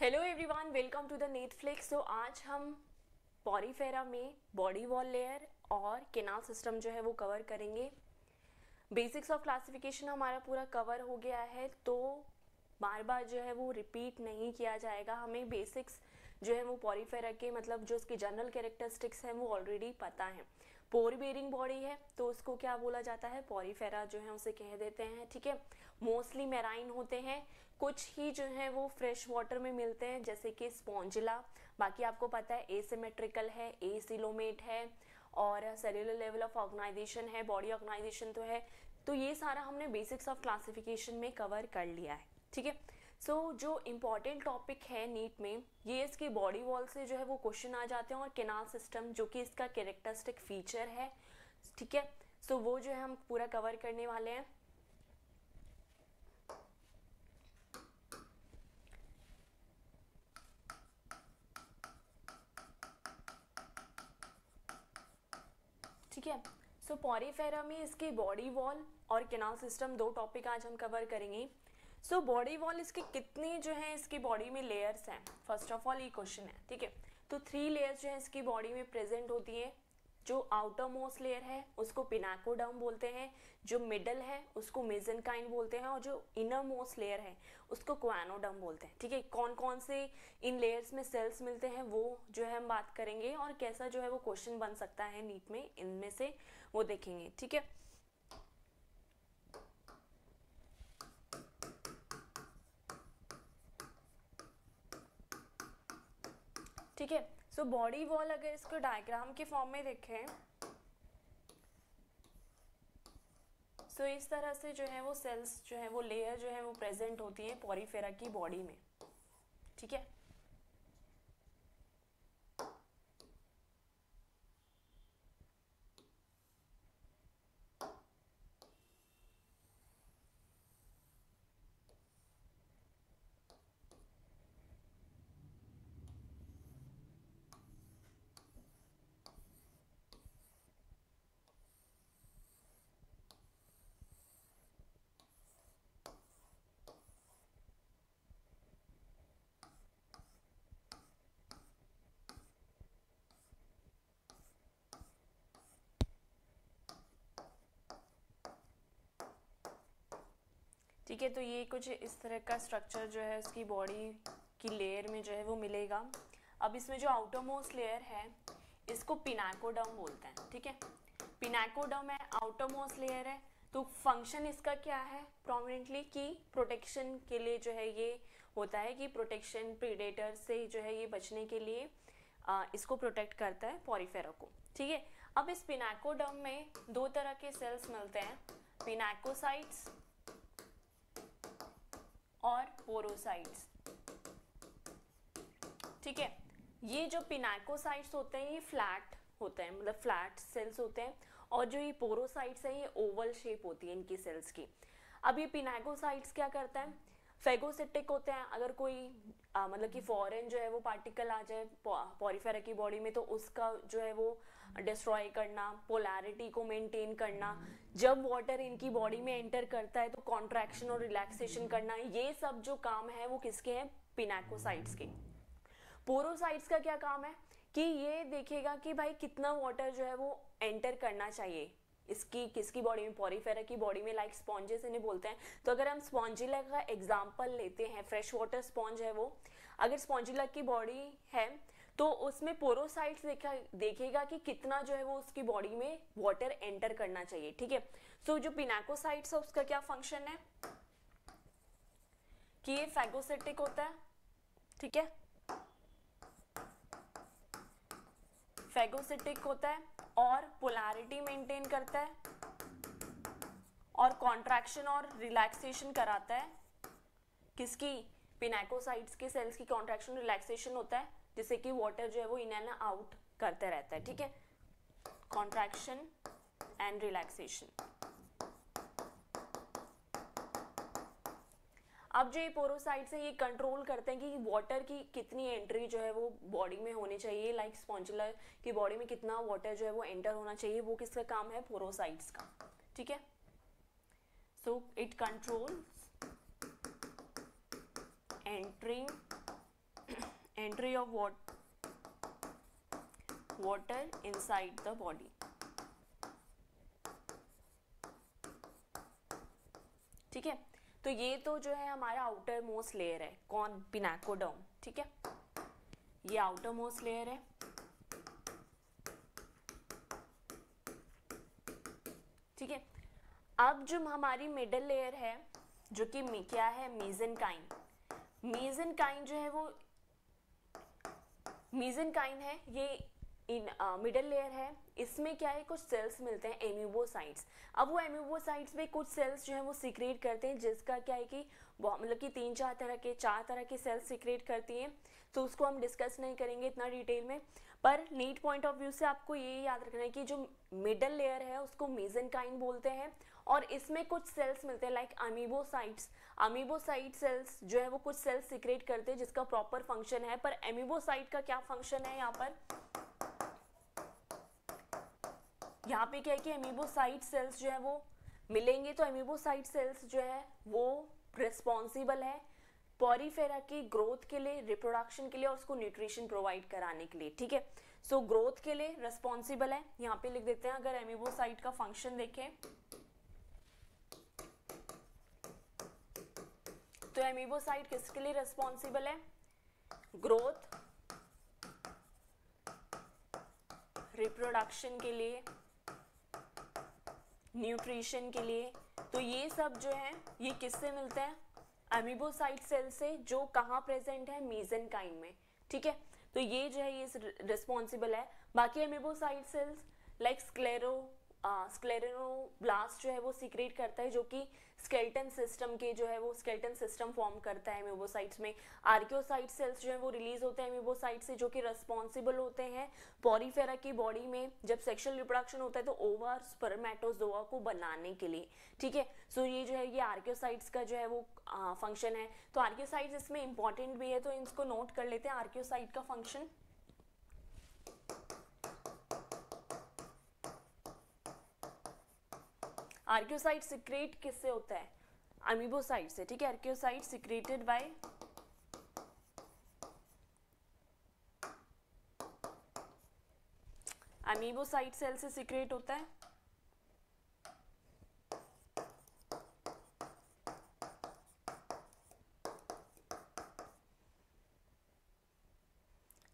Hello everyone, welcome to the Netflix. तो आज हम पॉरीफेरा में बॉडी वॉल लेयर और केनाल सिस्टम जो है वो कवर करेंगे। बेसिक्स ऑफ क्लासिफिकेशन हमारा पूरा कवर हो गया है, तो बार बार जो है वो रिपीट नहीं किया जाएगा। हमें बेसिक्स जो है वो पॉरीफेरा के मतलब जो उसकी जनरल कैरेक्टरिस्टिक्स हैं वो ऑलरेडी पता है। पोर बेरिंग बॉडी है तो उसको क्या बोला जाता है, पॉरीफेरा जो है उसे कह देते हैं। ठीक है, मोस्टली मैराइन होते हैं, कुछ ही जो है वो फ्रेश वाटर में मिलते हैं जैसे कि स्पॉन्जिला। बाकी आपको पता है एसिमेट्रिकल है, एसिलोमेट है और सेल्यूलर लेवल ऑफ ऑर्गेनाइजेशन है, बॉडी ऑर्गेनाइजेशन तो है। तो ये सारा हमने बेसिक्स ऑफ क्लासिफिकेशन में कवर कर लिया है। ठीक है, सो जो इम्पॉर्टेंट टॉपिक है नीट में, ये इसकी बॉडी वॉल से जो है वो क्वेश्चन आ जाते हैं और केनाल सिस्टम जो कि इसका कैरेक्टरिस्टिक फीचर है। ठीक है, सो वो जो है हम पूरा कवर करने वाले हैं। ठीक है, सो पॉरीफेरा में इसकी बॉडी वॉल और केनाल सिस्टम दो टॉपिक आज हम कवर करेंगे। सो बॉडी वॉल इसके कितने जो है इसकी बॉडी में लेयर्स हैं, फर्स्ट ऑफ ऑल ये क्वेश्चन है। ठीक है, तो 3 लेयर्स जो है इसकी बॉडी में प्रेजेंट होती है। जो आउटर मोस्ट लेयर है उसको पिनाकोडर्म बोलते हैं, जो मिडल है उसको मेसेनकाइम बोलते हैं और जो इनर मोस्ट लेयर है उसको क्वानोडर्म बोलते हैं। ठीक है, कौन कौन से इन लेयर्स में सेल्स मिलते हैं वो जो है हम बात करेंगे और कैसा जो है वो क्वेश्चन बन सकता है नीट में इनमें से वो देखेंगे। ठीक है, ठीक है, सो बॉडी वॉल अगर इसको डायग्राम के फॉर्म में देखें सो इस तरह से जो है वो सेल्स जो है वो लेयर जो है वो प्रेजेंट होती है पॉरीफेरा की बॉडी में। ठीक है, ठीक है, तो ये कुछ इस तरह का स्ट्रक्चर जो है उसकी बॉडी की लेयर में जो है वो मिलेगा। अब इसमें जो आउटर मोस्ट लेयर है इसको पिनाकोडर्म बोलते हैं। ठीक है, पिनाकोडर्म है, आउटर मोस्ट लेयर है। तो फंक्शन इसका क्या है प्रोमिनेंटली, कि प्रोटेक्शन के लिए जो है ये होता है, कि प्रोटेक्शन प्रीडेटर से जो है ये बचने के लिए इसको प्रोटेक्ट करता है पॉरीफेरा को। ठीक है, अब इस पिनाकोडर्म में दो तरह के सेल्स मिलते हैं, पिनाकोसाइट्स और पोरोसाइट्स। ठीक है, ये जो पिनाकोसाइट्स होते हैं ये फ्लैट होते हैं, मतलब फ्लैट सेल्स होते हैं, और जो ये पोरोसाइट्स हैं ये ओवल शेप होती है इनकी सेल्स की। अब ये पिनाकोसाइट्स क्या करता है, फेगोसिटिक होते हैं। अगर कोई मतलब कि फॉरेन जो है वो पार्टिकल आ जाए पॉरीफेरा की बॉडी में तो उसका जो है वो डिस्ट्रॉय करना, पोलैरिटी को मेंटेन करना, जब वाटर इनकी बॉडी में एंटर करता है तो कॉन्ट्रैक्शन और रिलैक्सेशन करना, ये सब जो काम है वो किसके हैं, पिनाकोसाइट्स के। पोरोसाइट्स का क्या काम है कि ये देखेगा कि भाई कितना वाटर जो है वो एंटर करना चाहिए इसकी किसकी बॉडी में, पॉरीफेरा की बॉडी में, लाइक स्पॉन्जेस इन्हें बोलते हैं। तो अगर हम स्पॉन्जिला का एग्जांपल लेते हैं, फ्रेश वाटर स्पॉन्ज है वो, अगर स्पॉन्जिला की बॉडी है तो उसमें पोरोसाइट्स देखेगा कि कितना जो है वो उसकी बॉडी में वाटर एंटर करना चाहिए। ठीक है, सो जो पिनाकोसाइट्स है उसका क्या फंक्शन है कि ये फैगोसिटिक होता है। ठीक है, फैगोसिटिक होता है और पोलैरिटी मेंटेन करता है और कॉन्ट्रैक्शन और रिलैक्सेशन कराता है। किसकी, पिनाकोसाइट्स के सेल्स की कॉन्ट्रैक्शन रिलैक्सेशन होता है जिससे कि वाटर जो है वो इन एंड आउट करते रहता है। ठीक है, कॉन्ट्रैक्शन एंड रिलैक्सेशन। अब जो ये पोरोसाइट्स है ये कंट्रोल करते हैं कि वाटर की कितनी एंट्री जो है वो बॉडी में होनी चाहिए, लाइक स्पॉन्जिला की बॉडी में कितना वाटर जो है वो एंटर होना चाहिए, वो किसका काम है, पोरोसाइट्स का। ठीक है, So it controls entering entry of water inside the body. ठीक है, तो ये तो जो है हमारा आउटर मोस्ट लेयर है, कौन, पिनाकोडर्म। ठीक है, ये आउटर मोस्ट लेयर है। ठीक है, अब जो हमारी मिडल लेयर है जो कि क्या है, मेसेनकाइम। मेसेनकाइम जो है वो मेसेनकाइम है, ये मिडल लेयर है। इसमें क्या है, कुछ सेल्स मिलते हैं एम्यूबोसाइट्स। अब वो एम्यूबोसाइट्स में कुछ सेल्स जो है वो सीक्रेट करते हैं, जिसका क्या है कि मतलब कि चार तरह के सेल्स सीक्रेट करती हैं। तो उसको हम डिस्कस नहीं करेंगे इतना डिटेल में, पर नीट पॉइंट ऑफ व्यू से आपको ये याद रखना है कि जो मिडल लेयर है उसको मेसेनकाइम बोलते हैं, और इसमें कुछ सेल्स मिलते हैं लाइक अमीबोसाइट्स। अमीबोसाइट सेल्स जो है वो कुछ सेल्स सीक्रेट करते हैं जिसका प्रॉपर फंक्शन है। पर एमीबोसाइट का क्या फंक्शन है, यहाँ पे क्या है कि एमीबोसाइट सेल्स जो है वो मिलेंगे, तो एमीबोसाइट सेल्स जो है वो रिस्पॉन्सिबल है पॉरीफेरा की ग्रोथ के लिए, रिप्रोडक्शन के लिए और उसको न्यूट्रिशन प्रोवाइड कराने के लिए। ठीक है, सो ग्रोथ के लिए रिस्पॉन्सिबल है, यहाँ पे लिख देते हैं। अगर एमीबोसाइट का फंक्शन देखें तो एमीबोसाइट किसके लिए रिस्पॉन्सिबल है, ग्रोथ, रिप्रोडक्शन के लिए, न्यूट्रिशन के लिए। तो ये सब जो है ये किससे मिलते हैं, एमीबोसाइट सेल से, जो कहाँ प्रेजेंट है, मेसेनकाइम में। ठीक है, तो ये जो है ये रिस्पॉन्सिबल है। बाकी एमीबोसाइट सेल्स लाइक स्क्लेरोब्लास्ट जो है वो सीक्रेट करता है, जो कि स्केलेटन सिस्टम के जो है वो स्केलेटन सिस्टम फॉर्म करता है एमीबोसाइट्स में। आर्कियोसाइट सेल्स जो है वो रिलीज होते हैं एमीबोसाइट से, जो कि रिस्पॉन्सिबल होते हैं पॉरीफेरा की बॉडी में जब सेक्सुअल रिप्रोडक्शन होता है तो ओवा और स्पर्मेटोजोआ को बनाने के लिए। ठीक है, सो ये जो है ये आर्कियोसाइट्स का जो है वो फंक्शन है। तो आर्कियोसाइट्स इसमें इंपॉर्टेंट भी है, तो इसको नोट कर लेते हैं आर्कियोसाइट का फंक्शन। आर्कियोसाइट सिक्रेट किससे होता है, अमीबोसाइट से। ठीक है, archaeocyte secreted by amoebocyte cell से सिक्रेट होता है।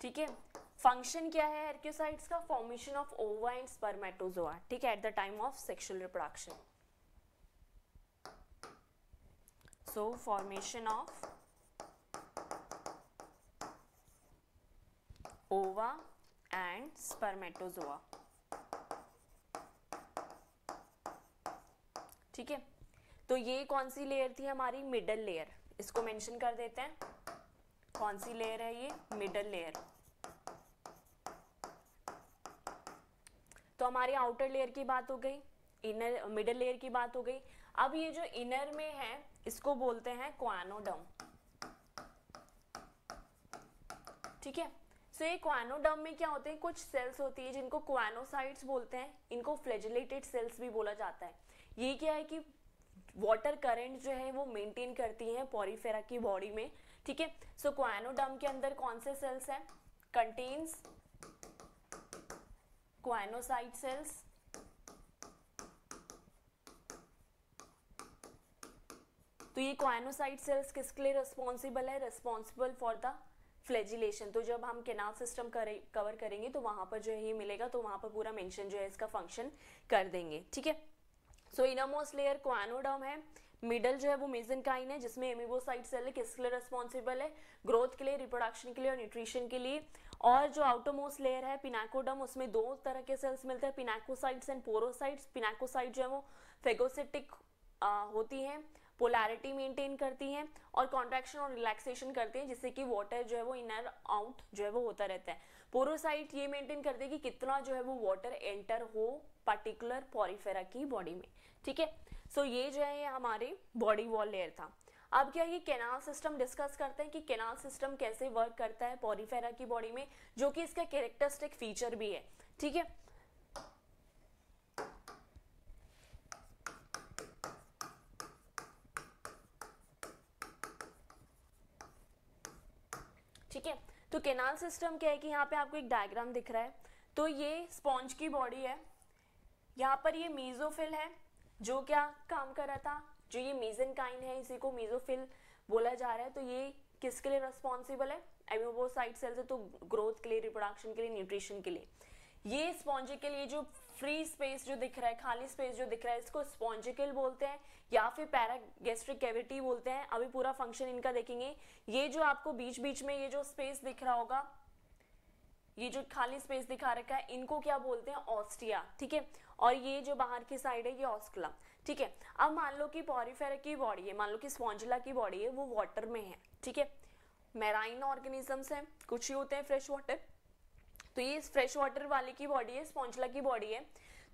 ठीक है, फंक्शन क्या है आर्कियोसाइट्स का, formation of ova and spermatozoa. ठीक है, at the time of sexual reproduction. So formation of ova and spermatozoa. ठीक है, तो ये कौन सी लेयर थी हमारी, मिडल लेयर। इसको मेंशन कर देते हैं, कौन सी लेयर है ये, मिडल लेयर। तो हमारी आउटर लेयर की बात हो गई, इनर मिडल लेयर की बात हो गई। अब ये जो इनर में है इसको बोलते हैं क्वानोडर्म। ठीक है, सो ये क्वानोडर्म में क्या होते हैं, कुछ सेल्स होती है जिनको क्वानोसाइट्स बोलते हैं, इनको फ्लैजेलेटेड सेल्स भी बोला जाता है। ये क्या है कि वाटर करंट जो है वो मेंटेन करती है पॉरीफेरा की बॉडी में। ठीक है, सो क्वानोडर्म के अंदर कौन से सेल्स हैं, कंटेन्स क्वानोसाइट सेल्स, तो ये क्वानोसाइट सेल्स किसके लिए रिस्पॉन्सिबल है, रिस्पॉन्सिबल फॉर द फ्लैजिलेशन। तो जब हम कैनाल सिस्टम कवर करेंगे तो वहां पर जो है ये मिलेगा, तो वहां पर पूरा मेंशन जो है इसका फंक्शन कर देंगे। ठीक है, सो इनरमोस्ट लेयर क्वानोडर्म है, मिडल जो है वो मेसेनकाइम है जिसमें एमीबोसाइट सेल है, किसके लिए रिस्पॉन्सिबल है, ग्रोथ के लिए, रिप्रोडक्शन के लिए और न्यूट्रिशन के लिए। और जो आउटरमोस्ट लेयर है पिनाकोडर्म, उसमें दो तरह के सेल्स मिलते हैं, पिनाकोसाइट्स एंड पोरोसाइट्स। पिनाकोसाइट जो है वो फेगोसिटिक होती हैं, पोलैरिटी मेंटेन करती हैं और कॉन्ट्रैक्शन और रिलैक्सेशन करती हैं, जिससे कि वाटर जो है वो इनर आउट जो है वो होता रहता है। पोरोसाइट ये मेंटेन करती है कि कितना जो है वो वाटर एंटर हो पर्टिकुलर पॉरीफेरा की बॉडी में। ठीक है, सो ये जो है ये हमारे बॉडी वॉल लेयर था। अब क्या ये कैनाल सिस्टम डिस्कस करते हैं कि कैनाल सिस्टम कैसे वर्क करता है पॉरीफेरा की बॉडी में, जो कि इसका कैरेक्टरिस्टिक फीचर भी है। ठीक है, ठीक है, तो केनाल सिस्टम क्या है कि यहाँ पे आपको एक डायग्राम दिख रहा है, तो ये स्पॉन्ज की बॉडी है, यहाँ पर ये मीजोफिल है जो क्या काम कर रहा था, जो ये मेसेनकाइम है इसी को मीजोफिल बोला जा रहा है। तो ये किसके लिए रिस्पॉन्सिबल है, एमिबोसाइट सेल्स है, तो ग्रोथ के लिए, रिप्रोडक्शन के लिए, न्यूट्रिशन के लिए। ये स्पॉन्जिकल, ये जो फ्री स्पेस जो दिख रहा है, खाली स्पेस जो दिख रहा है, इसको स्पॉन्जिकल बोलते हैं या फिर पैरागैस्ट्रिक कैविटी बोलते हैं। अभी पूरा फंक्शन इनका देखेंगे। ये जो आपको बीच बीच में ये जो स्पेस दिख रहा होगा, ये जो खाली स्पेस दिखा रखा है, इनको क्या बोलते हैं, ऑस्टिया, ठीक है। और ये जो बाहर की साइड है ये ऑस्कुलम, ठीक है। अब मान लो कि पॉरीफेरा की बॉडी है, मान लो कि स्पॉन्जिला की बॉडी है, वो वाटर में है, ठीक है। मैराइन ऑर्गेनिजम्स हैं, कुछ ही होते हैं फ्रेश वाटर, तो ये फ्रेश वाटर वाले की बॉडी है, स्पॉन्जिला की बॉडी है।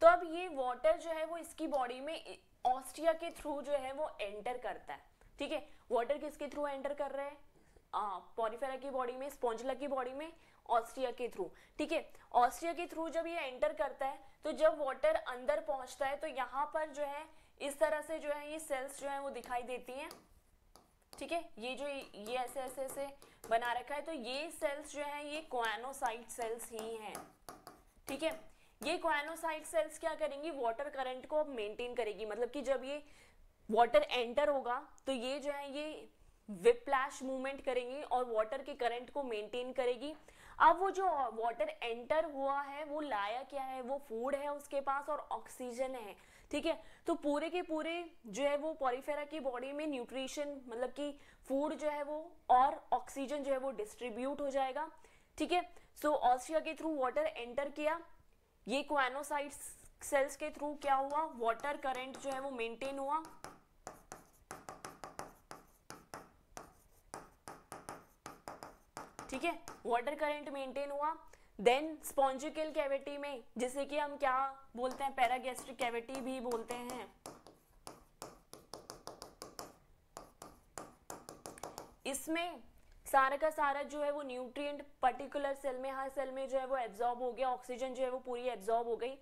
तो अब ये वाटर जो है वो इसकी बॉडी में ऑस्टिया के थ्रू जो है वो एंटर करता है, ठीक है। वाटर किसके थ्रू एंटर कर रहे हैं, पॉरीफेरा की बॉडी में, स्पॉन्जिला की बॉडी में, ऑस्टिया के थ्रू, ठीक है। ऑस्टिया के थ्रू जब ये एंटर करता है, तो जब वाटर अंदर पहुंचता है तो यहाँ पर जो है इस तरह से जो है ये सेल्स जो है वो दिखाई देती हैं, ठीक है। ये जो ये ऐसे ऐसे ऐसे बना रखा है, तो ये सेल्स जो है ये कोएनोसाइट सेल्स ही हैं, ठीक है। ये कोएनोसाइट सेल्स क्या करेंगी, वाटर करंट को मेंटेन करेगी, मतलब कि जब ये वाटर एंटर होगा तो ये जो है ये विप्लैश मूवमेंट करेंगी और वाटर के करंट को मेंटेन करेगी। अब वो जो वाटर एंटर हुआ है वो लाया क्या है, वो फूड है उसके पास और ऑक्सीजन है, ठीक है। तो पूरे के पूरे जो है वो पॉरीफेरा की बॉडी में न्यूट्रिशन, मतलब कि फूड जो है वो और ऑक्सीजन जो है वो डिस्ट्रीब्यूट हो जाएगा, ठीक है। सो ऑस्टिया के थ्रू वाटर एंटर किया, ये कोएनोसाइट सेल्स के थ्रू क्या हुआ, वाटर करंट जो है वो मेंटेन हुआ, ठीक है, वाटर करंट मेंटेन हुआ। देन स्पॉन्जिकल कैविटी में, जिसे कि हम क्या बोलते हैं, पैरागैस्ट्रिक कैविटी भी बोलते हैं, इसमें सारा का सारा जो है वो न्यूट्रिएंट पर्टिकुलर सेल में, हर सेल में जो है वो एब्जॉर्ब हो गया, ऑक्सीजन जो है वो पूरी एब्जॉर्ब हो गई।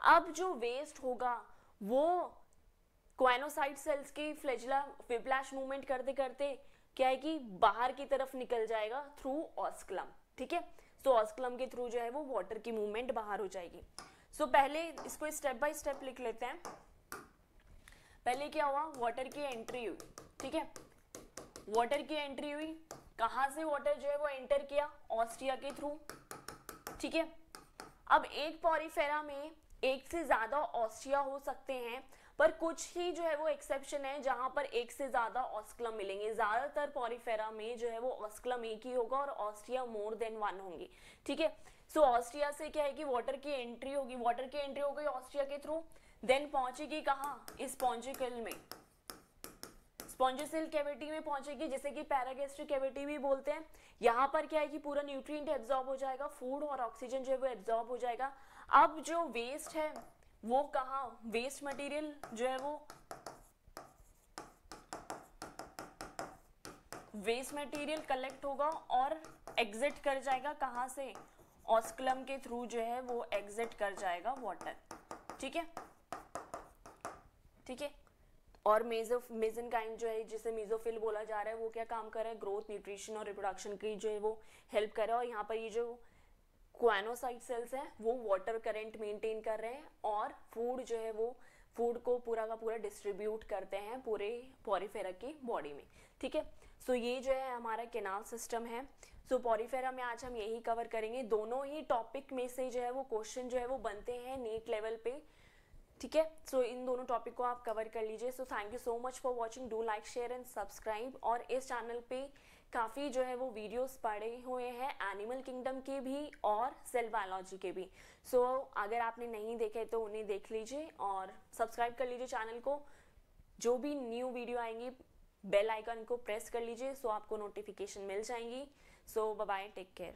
अब जो वेस्ट होगा वो कोएनोसाइट सेल्स की फ्लैजिला विप्लैश मूवमेंट करते करते क्या है कि बाहर की तरफ निकल जाएगा थ्रू ऑस्कुलम, ठीक है। सो ऑस्कुलम के थ्रू जो है वो वाटर की मूवमेंट बाहर हो जाएगी। सो पहले इसको स्टेप बाय स्टेप लिख लेते हैं। पहले क्या हुआ, वाटर की एंट्री हुई, ठीक है। वाटर की एंट्री हुई, कहां से वाटर जो है वो एंटर किया, ऑस्टिया के थ्रू, ठीक है। अब एक पॉरीफेरा में एक से ज्यादा ऑस्टिया हो सकते हैं, पर कुछ ही जो है वो एक्सेप्शन है जहां पर एक से ज्यादा ऑस्कुलम मिलेंगे। ज्यादातर पॉरीफेरा में जो है वो ऑस्कुलम एक ही होगा और ऑस्टिया मोर देन वन होंगी, ठीक है। सो ऑस्टिया से क्या है कि वाटर की एंट्री होगी, वाटर की एंट्री हो गई ऑस्टिया के थ्रू, देन पहुंचेगी कहाँ, इस स्पॉन्जिकल में, स्पॉन्जिकल कैविटी में पहुंचेगी, जिसे कि पैरागैस्ट्रिक कैविटी भी बोलते हैं। यहाँ पर क्या है कि पूरा न्यूट्रिएंट एब्जॉर्ब हो जाएगा, फूड और ऑक्सीजन जो है वो एब्जॉर्ब हो जाएगा। अब जो वेस्ट है वो कहाँ, वेस्ट मटेरियल जो है वो वेस्ट मटेरियल कलेक्ट होगा और एग्जिट कर जाएगा कहाँ से, ऑस्कुलम के थ्रू जो है वो एग्जिट कर जाएगा वाटर, ठीक है, ठीक है। और मेसेनकाइम जो है, जिसे मीजोफिल बोला जा रहा है, वो क्या काम कर रहा है, ग्रोथ, न्यूट्रिशन और रिप्रोडक्शन की जो है वो हेल्प कर रहा है। और यहाँ पर ये जो कोएनोसाइट सेल्स हैं वो वाटर करंट मेंटेन कर रहे हैं और फूड जो है वो फूड को पूरा का पूरा डिस्ट्रीब्यूट करते हैं पूरे पॉरीफेरा की बॉडी में, ठीक है। सो ये जो है हमारा केनाल सिस्टम है। सो पॉरीफेरा में आज हम यही कवर करेंगे। दोनों ही टॉपिक में से जो है वो क्वेश्चन जो है वो बनते हैं नीट लेवल पे, ठीक है। सो इन दोनों टॉपिक को आप कवर कर लीजिए। So thank you so much for watching, do like, share and subscribe. और इस चैनल पे काफ़ी जो है वो वीडियोस पड़े हुए हैं एनिमल किंगडम के भी और सेल बायोलॉजी के भी। सो अगर आपने नहीं देखे तो उन्हें देख लीजिए और सब्सक्राइब कर लीजिए चैनल को। जो भी न्यू वीडियो आएंगी बेल आइकन को प्रेस कर लीजिए, सो आपको नोटिफिकेशन मिल जाएंगी। सो बाय बाय, टेक केयर।